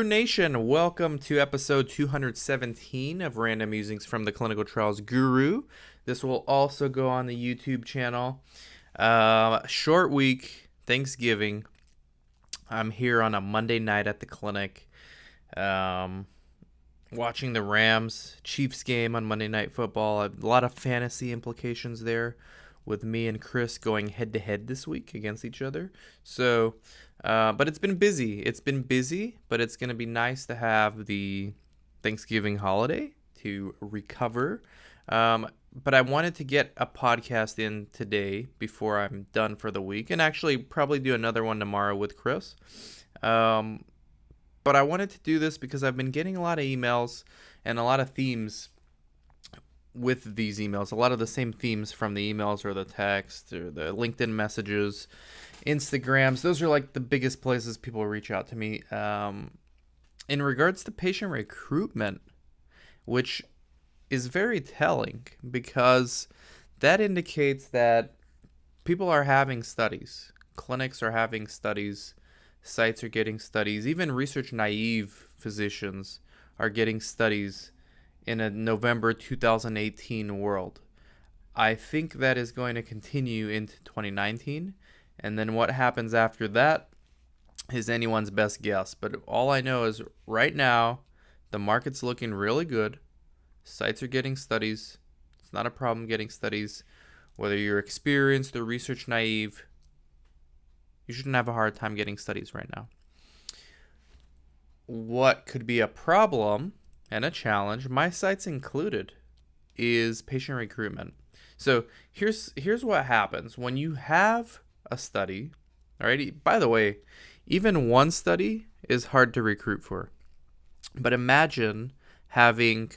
Nation, welcome to episode 217 of Random Musings from the Clinical Trials Guru. This will also go on the YouTube channel. Short week, Thanksgiving. I'm here on a Monday night at the clinic, watching the Rams-Chiefs game on Monday Night Football. A lot of fantasy implications there with me and Chris going head-to-head this week against each other. But it's been busy. But it's going to be nice to have the Thanksgiving holiday to recover. But I wanted to get a podcast in today before I'm done for the week, and actually probably do another one tomorrow with Chris. But I wanted to do this because I've been getting a lot of emails and a lot of themes with these emails, a lot of the same themes from the emails or the text or the LinkedIn messages, Instagrams. Those are like the biggest places people reach out to me in regards to patient recruitment, which is very telling because that indicates that people are having studies, clinics are having studies, sites are getting studies, even research naive physicians are getting studies in a November 2018 world. I think that is going to continue into 2019, and then what happens after that is anyone's best guess. But all I know is right now, the market's looking really good. Sites are getting studies. It's not a problem getting studies. Whether you're experienced or research naive, you shouldn't have a hard time getting studies right now. What could be a problem and a challenge, my sites included, is patient recruitment. So here's what happens when you have a study. All right. By the way, even one study is hard to recruit for. But imagine having,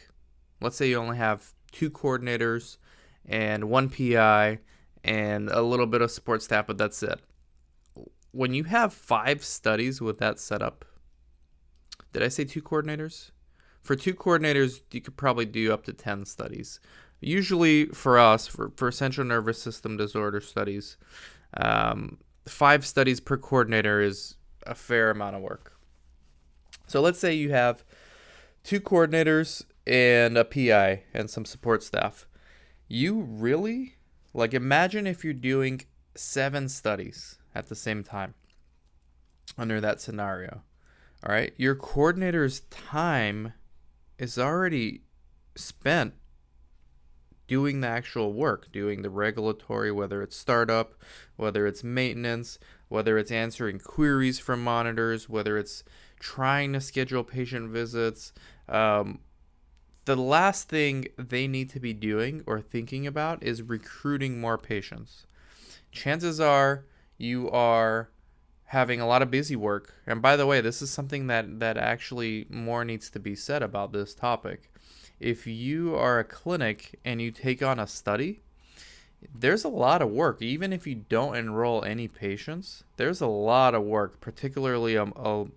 let's say you only have 2 coordinators and 1 PI and a little bit of support staff, but that's it. When you have 5 studies with that setup, did I say 2 coordinators? For 2 coordinators, you could probably do up to 10 studies. Usually for us, for central nervous system disorder studies, 5 studies per coordinator is a fair amount of work. So let's say you have 2 coordinators and a PI and some support staff. You really, imagine if you're doing 7 studies at the same time under that scenario. All right, your coordinator's time is already spent doing the actual work, doing the regulatory, whether it's startup, whether it's maintenance, whether it's answering queries from monitors, whether it's trying to schedule patient visits. The last thing they need to be doing or thinking about is recruiting more patients. Chances are you are having a lot of busy work. And by the way, this is something that actually more needs to be said about this topic. If you are a clinic and you take on a study, there's a lot of work. Even if you don't enroll any patients, there's a lot of work, particularly along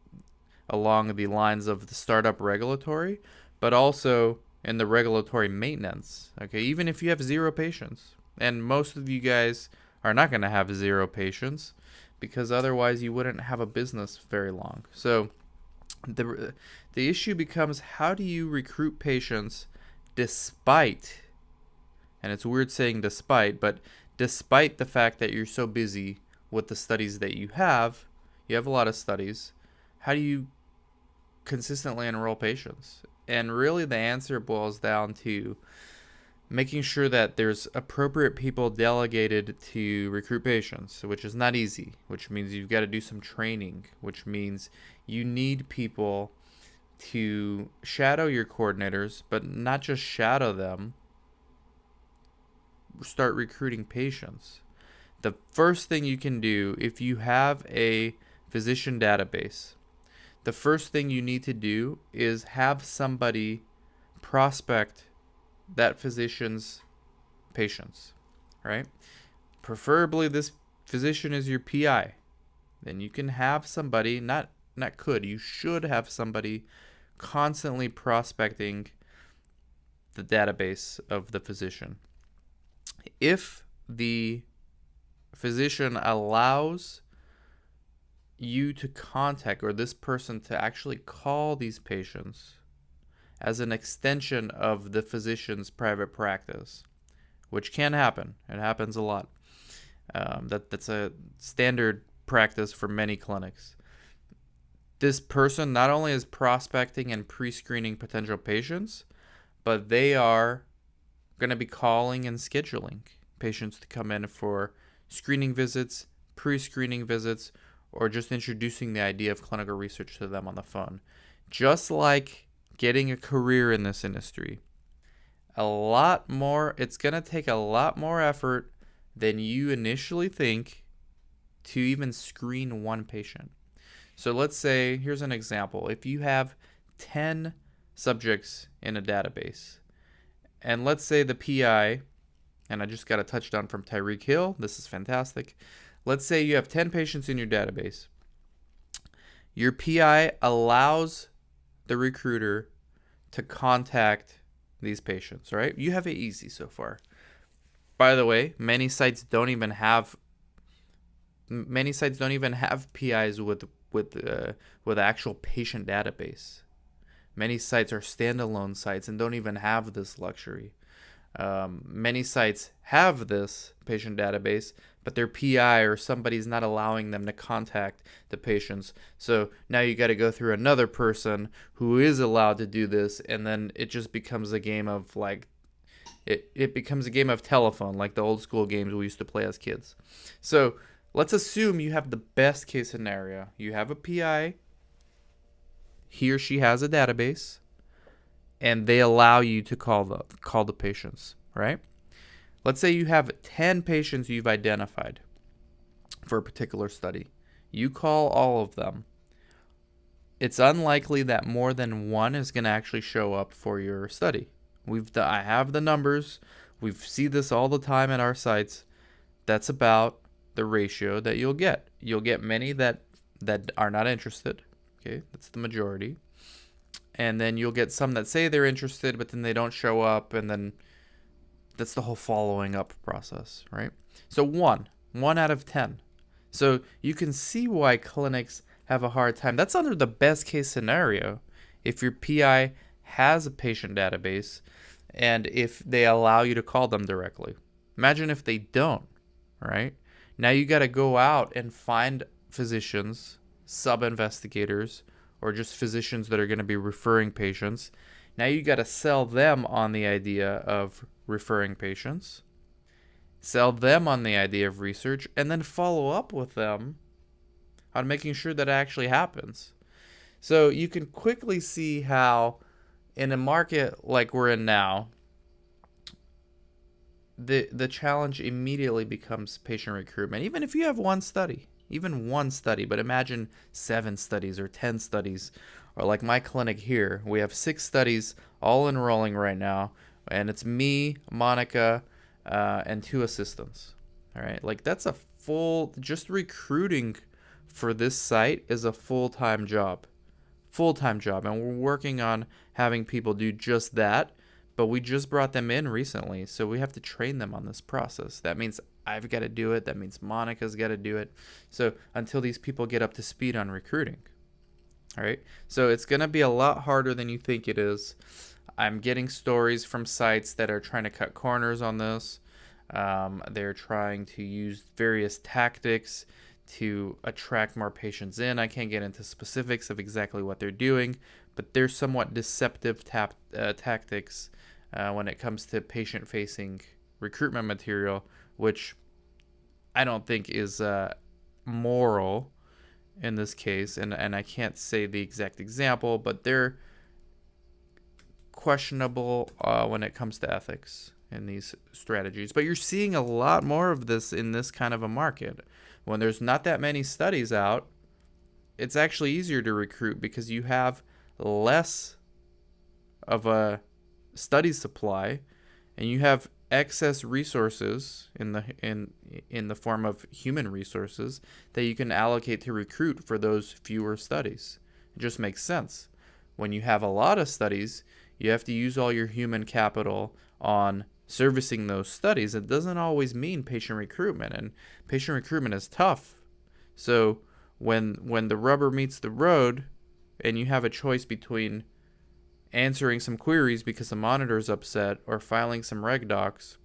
the lines of the startup regulatory, but also in the regulatory maintenance. Okay, even if you have 0 patients, and most of you guys are not going to have 0 patients, because otherwise you wouldn't have a business very long. So the issue becomes, how do you recruit patients despite, and it's weird saying despite, but despite the fact that you're so busy with the studies that you have a lot of studies, how do you consistently enroll patients? And really the answer boils down to making sure that there's appropriate people delegated to recruit patients, which is not easy, which means you've got to do some training, which means you need people to shadow your coordinators, but not just shadow them, start recruiting patients. The first thing you can do if you have a physician database, the first thing you need to do is have somebody prospect that physician's patients, right? Preferably this physician is your PI. Then you can have somebody, you should have somebody constantly prospecting the database of the physician. If the physician allows you to contact, or this person to actually call these patients as an extension of the physician's private practice, which can happen. It happens a lot. That's a standard practice for many clinics. This person not only is prospecting and pre-screening potential patients, but they are going to be calling and scheduling patients to come in for screening visits, pre-screening visits, or just introducing the idea of clinical research to them on the phone. Just like getting a career in this industry, it's going to take a lot more effort than you initially think to even screen one patient. So let's say, here's an example. If you have 10 subjects in a database, and let's say the PI, and I just got a touchdown from Tyreek Hill. This is fantastic. Let's say you have 10 patients in your database. Your PI allows the recruiter to contact these patients, right? You have it easy so far. By the way, many sites don't even have PIs with actual patient database. Many sites are standalone sites and don't even have this luxury. Many sites have this patient database, but their PI or somebody's not allowing them to contact the patients. So now you got to go through another person who is allowed to do this, and then it just becomes a game of it becomes a game of telephone, like the old school games we used to play as kids. So let's assume you have the best case scenario. You have a PI, he or she has a database, and they allow you to call the patients, right? Let's say you have 10 patients you've identified for a particular study. You call all of them. It's unlikely that more than one is going to actually show up for your study. I have the numbers. We see this all the time at our sites. That's about the ratio that you'll get. You'll get many that are not interested. Okay, that's the majority. And then you'll get some that say they're interested, but then they don't show up, and then that's the whole following up process, right? So one out of 10. So you can see why clinics have a hard time. That's under the best case scenario. If your PI has a patient database and if they allow you to call them directly. Imagine if they don't, right? Now you got to go out and find physicians, sub-investigators, or just physicians that are going to be referring patients. Now you got to sell them on the idea of referring patients, sell them on the idea of research, and then follow up with them on making sure that it actually happens. So you can quickly see how in a market like we're in now, the challenge immediately becomes patient recruitment. Even if you have one study, but imagine 7 studies or 10 studies, or like my clinic here, we have 6 studies all enrolling right now, and it's me, Monica, and 2 assistants. All right, like that's a just recruiting for this site is a full-time job, and we're working on having people do just that. But we just brought them in recently, so we have to train them on this process. That means I've got to do it. That means Monica's got to do it. So until these people get up to speed on recruiting. All right. So it's going to be a lot harder than you think it is. I'm getting stories from sites that are trying to cut corners on this. They're trying to use various tactics to attract more patients in. I can't get into specifics of exactly what they're doing, but they're somewhat deceptive tactics when it comes to patient-facing recruitment material, which I don't think is moral in this case, and I can't say the exact example, but they're questionable when it comes to ethics in these strategies. But you're seeing a lot more of this in this kind of a market. When there's not that many studies out, it's actually easier to recruit because you have less of a study supply, and you have excess resources in the form of human resources that you can allocate to recruit for those fewer studies. It just makes sense. When you have a lot of studies, you have to use all your human capital on servicing those studies. It doesn't always mean patient recruitment, and patient recruitment is tough. So when the rubber meets the road and you have a choice between answering some queries because the monitor's upset, or filing some reg docs,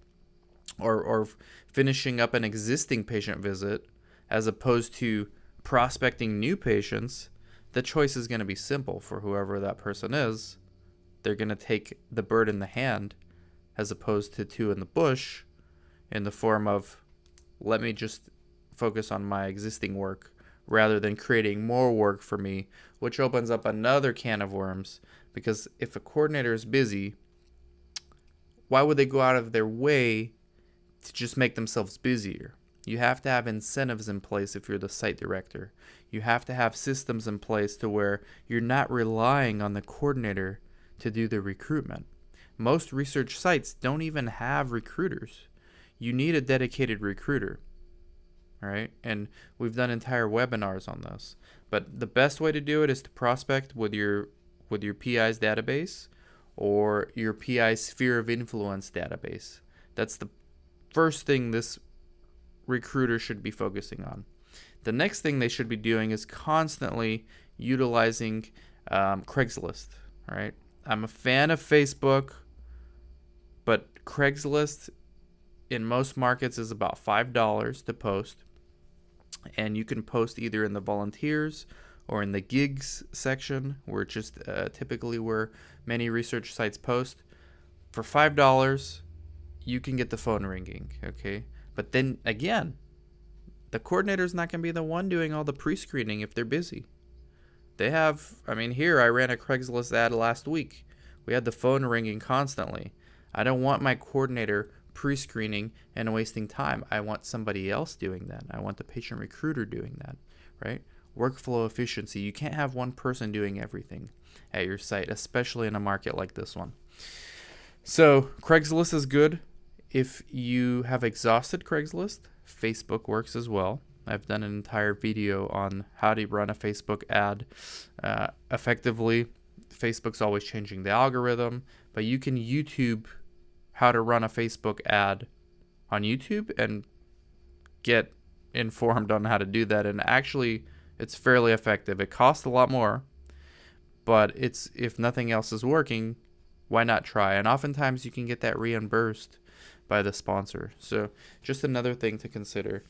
or finishing up an existing patient visit, as opposed to prospecting new patients, the choice is going to be simple for whoever that person is. They're going to take the bird in the hand as opposed to two in the bush, in the form of, let me just focus on my existing work rather than creating more work for me, which opens up another can of worms. Because if a coordinator is busy, why would they go out of their way to just make themselves busier? You have to have incentives in place if you're the site director. You have to have systems in place to where you're not relying on the coordinator to do the recruitment. Most research sites don't even have recruiters. You need a dedicated recruiter. All right, and we've done entire webinars on this. But the best way to do it is to prospect with your PI's database or your PI's sphere of influence database. That's the first thing this recruiter should be focusing on. The next thing they should be doing is constantly utilizing Craigslist. All right, I'm a fan of Facebook, but Craigslist in most markets is about $5 to post. And you can post either in the volunteers or in the gigs section, which is typically where many research sites post. For $5, you can get the phone ringing, okay? But then again, the coordinator's not going to be the one doing all the pre-screening if they're busy. They have, here I ran a Craigslist ad last week. We had the phone ringing constantly. I don't want my coordinator pre-screening and wasting time. I want somebody else doing that. I want the patient recruiter doing that, right? Workflow efficiency. You can't have one person doing everything at your site, especially in a market like this one. So Craigslist is good. If you have exhausted Craigslist, Facebook works as well. I've done an entire video on how to run a Facebook ad effectively. Facebook's always changing the algorithm, but you can YouTube how to run a Facebook ad on YouTube and get informed on how to do that. And actually, it's fairly effective. It costs a lot more, but it's, if nothing else is working, why not try? And oftentimes you can get that reimbursed by the sponsor. So just another thing to consider.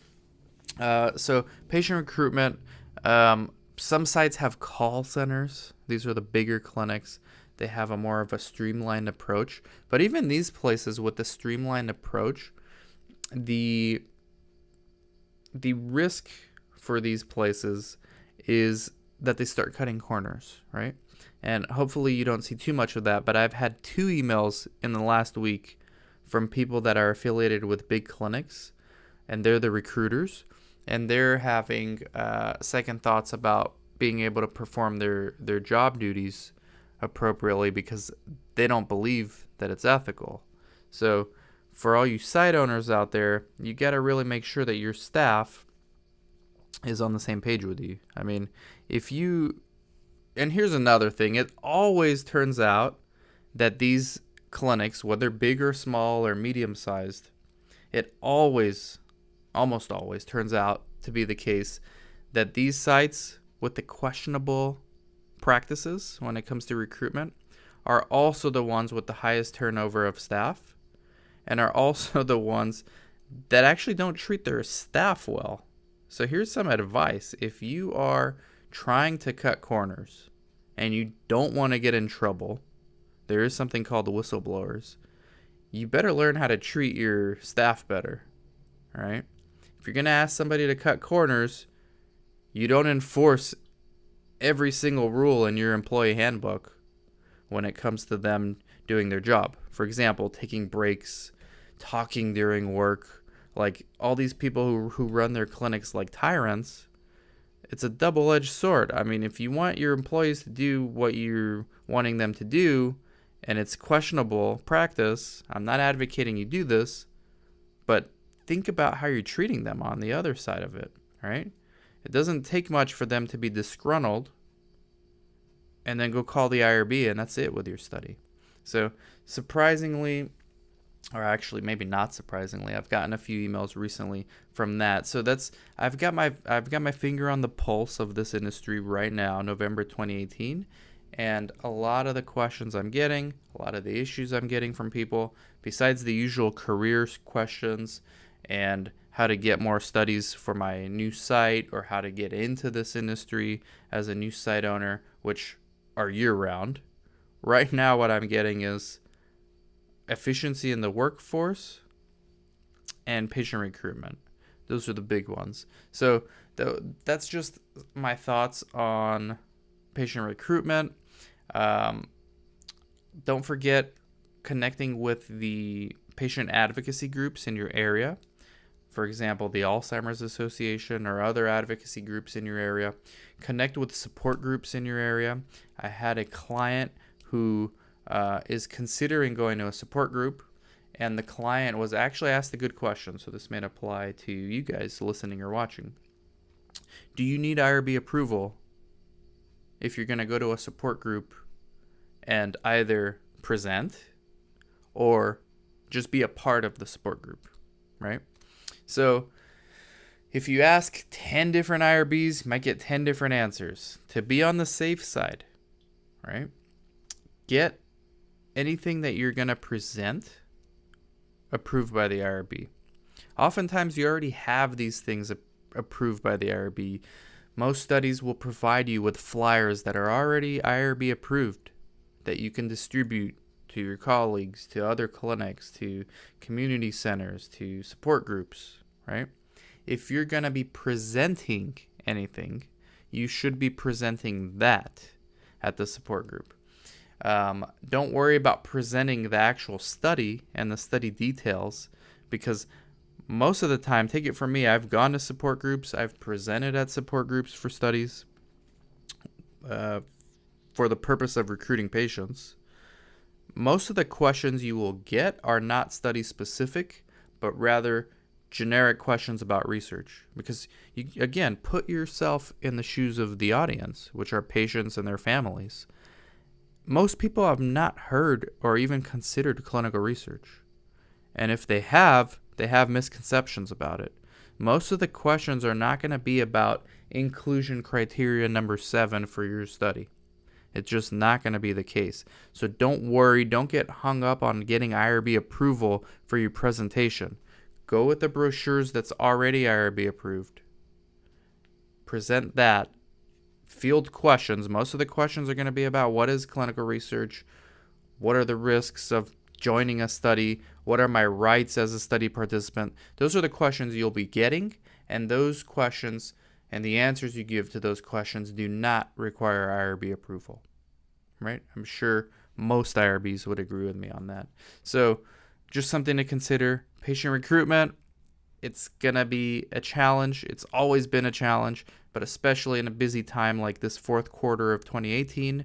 So patient recruitment, some sites have call centers. These are the bigger clinics. They have a more of a streamlined approach. But even these places with the streamlined approach, the risk for these places is that they start cutting corners, right? And hopefully you don't see too much of that, but I've had 2 emails in the last week from people that are affiliated with big clinics, and they're the recruiters, and they're having second thoughts about being able to perform their job duties appropriately because they don't believe that it's ethical. So for all you site owners out there, you got to really make sure that your staff is on the same page with you. And here's another thing, it always turns out that these clinics, whether big or small or medium sized, it almost always turns out to be the case that these sites with the questionable practices when it comes to recruitment are also the ones with the highest turnover of staff, and are also the ones that actually don't treat their staff well. So here's some advice. If you are trying to cut corners and you don't want to get in trouble, there is something called the whistleblowers. You better learn how to treat your staff better, all right? If you're going to ask somebody to cut corners, you don't enforce every single rule in your employee handbook when it comes to them doing their job. For example, taking breaks, talking during work, like all these people who run their clinics like tyrants. It's a double-edged sword. If you want your employees to do what you're wanting them to do, and it's questionable practice, I'm not advocating you do this, but think about how you're treating them on the other side of it, right? It doesn't take much for them to be disgruntled and then go call the IRB, and that's it with your study. So surprisingly, or actually maybe not surprisingly, I've gotten a few emails recently from that. So that's I've got my finger on the pulse of this industry right now, November 2018, and a lot of the questions I'm getting, a lot of the issues I'm getting from people, besides the usual career questions and how to get more studies for my new site or how to get into this industry as a new site owner, which are year round. Right now what I'm getting is efficiency in the workforce and patient recruitment. Those are the big ones. So that's just my thoughts on patient recruitment. Don't forget connecting with the patient advocacy groups in your area. For example, the Alzheimer's Association or other advocacy groups in your area. Connect with support groups in your area. I had a client who is considering going to a support group, and the client was actually asked a good question, so this may apply to you guys listening or watching. Do you need IRB approval if you're going to go to a support group and either present or just be a part of the support group, right? So if you ask 10 different IRBs, you might get 10 different answers. To be on the safe side, right? Get anything that you're going to present approved by the IRB. Oftentimes you already have these things approved by the IRB. Most studies will provide you with flyers that are already IRB approved that you can distribute to your colleagues, to other clinics, to community centers, to support groups, right? If you're going to be presenting anything, you should be presenting that at the support group. Don't worry about presenting the actual study and the study details, because most of the time, take it from me, I've gone to support groups, I've presented at support groups for studies for the purpose of recruiting patients. Most of the questions you will get are not study specific, but rather generic questions about research, because you, again, put yourself in the shoes of the audience, which are patients and their families. Most people have not heard or even considered clinical research. And if they have misconceptions about it. Most of the questions are not going to be about inclusion criteria number 7 for your study. It's just not going to be the case. So don't worry. Don't get hung up on getting IRB approval for your presentation. Go with the brochures that's already IRB approved. Present that. Field questions. Most of the questions are going to be about what is clinical research, what are the risks of joining a study, what are my rights as a study participant. Those are the questions you'll be getting, and those questions and the answers you give to those questions do not require IRB approval, right? I'm sure most IRBs would agree with me on that. So just something to consider. Patient recruitment, it's going to be a challenge. It's always been a challenge, but especially in a busy time like this fourth quarter of 2018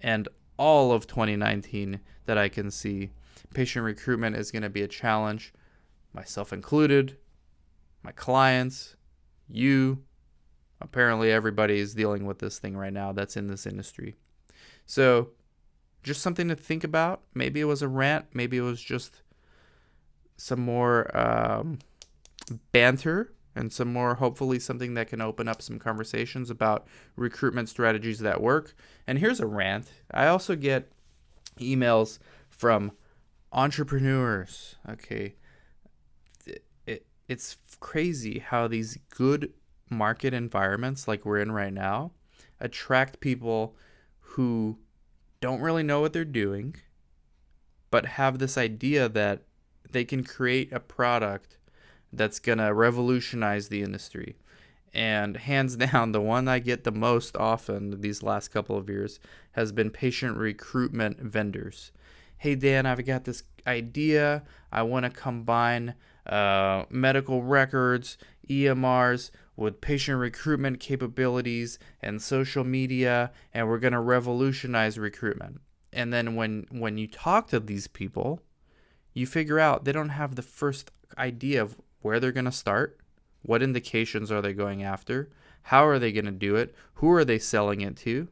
and all of 2019 that I can see, patient recruitment is going to be a challenge, myself included, my clients, you. Apparently everybody is dealing with this thing right now that's in this industry. So just something to think about. Maybe it was a rant. Maybe it was just some more banter and some more, hopefully something that can open up some conversations about recruitment strategies that work. And here's a rant. I also get emails from entrepreneurs. Okay. It's crazy how these good market environments like we're in right now attract people who don't really know what they're doing, but have this idea that they can create a product that's going to revolutionize the industry. And hands down, the one I get the most often these last couple of years has been patient recruitment vendors. Hey, Dan, I've got this idea. I want to combine medical records, EMRs, with patient recruitment capabilities and social media, and we're going to revolutionize recruitment. And then when you talk to these people, you figure out they don't have the first idea of where they're going to start, what indications are they going after, how are they going to do it, who are they selling it to?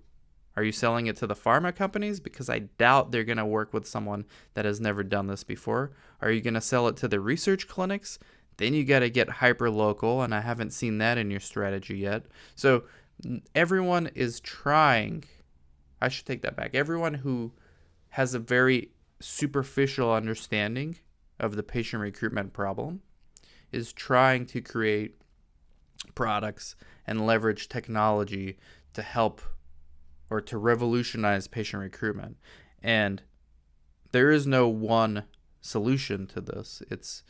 Are you selling it to the pharma companies? Because I doubt they're going to work with someone that has never done this before. Are you going to sell it to the research clinics? Then you got to get hyper local, and I haven't seen that in your strategy yet. So everyone is trying. I should take that back. Everyone who has a very superficial understanding of the patient recruitment problem is trying to create products and leverage technology to help or to revolutionize patient recruitment. And there is no one solution to this. It's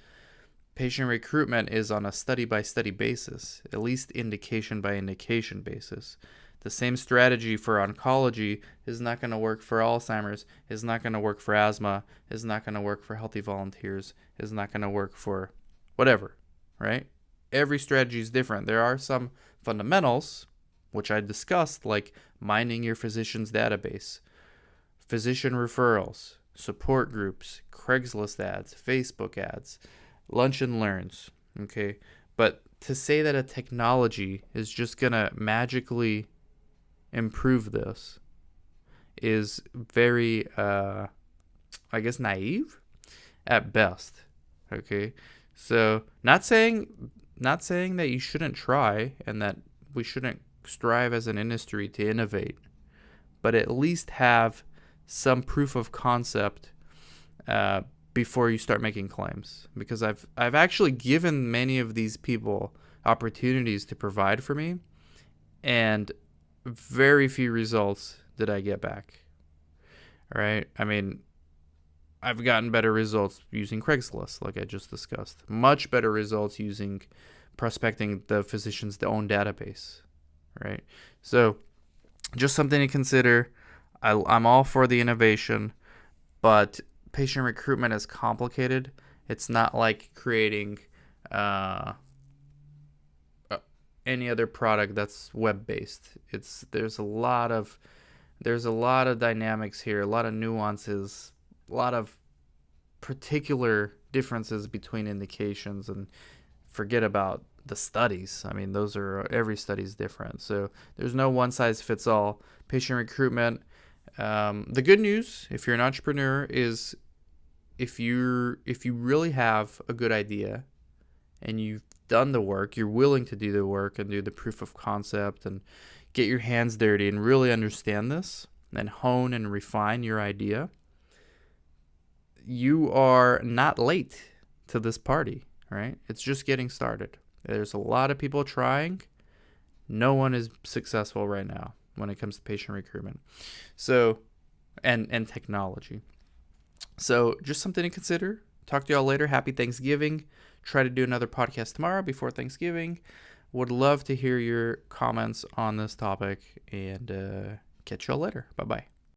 patient recruitment is on a study-by-study basis, at least indication-by-indication basis. The same strategy for oncology is not going to work for Alzheimer's, is not going to work for asthma, is not going to work for healthy volunteers, is not going to work for whatever, right? Every strategy is different. There are some fundamentals, which I discussed, like mining your physician's database, physician referrals, support groups, Craigslist ads, Facebook ads, lunch and learns, okay? But to say that a technology is just going to magically improve this is very, I guess, naive at best, okay? So not saying that you shouldn't try and that we shouldn't strive as an industry to innovate, but at least have some proof of concept before you start making claims. Because I've actually given many of these people opportunities to provide for me, and very few results did I get back. All right? I mean, I've gotten better results using Craigslist, like I just discussed. Much better results using prospecting the physician's own database, right? So just something to consider. I'm all for the innovation, but patient recruitment is complicated. It's not like creating any other product that's web-based. There's a lot of dynamics here, a lot of nuances, a lot of particular differences between indications, and forget about the studies. I mean, every study is different. So there's no one size fits all. Patient recruitment. The good news, if you're an entrepreneur, is if you really have a good idea and you've done the work, you're willing to do the work and do the proof of concept and get your hands dirty and really understand this and hone and refine your idea, you are not late to this party, right? It's just getting started. There's a lot of people trying. No one is successful right now when it comes to patient recruitment. So, and technology. So just something to consider. Talk to y'all later. Happy Thanksgiving. Try to do another podcast tomorrow before Thanksgiving. Would love to hear your comments on this topic, and catch y'all later. Bye-bye.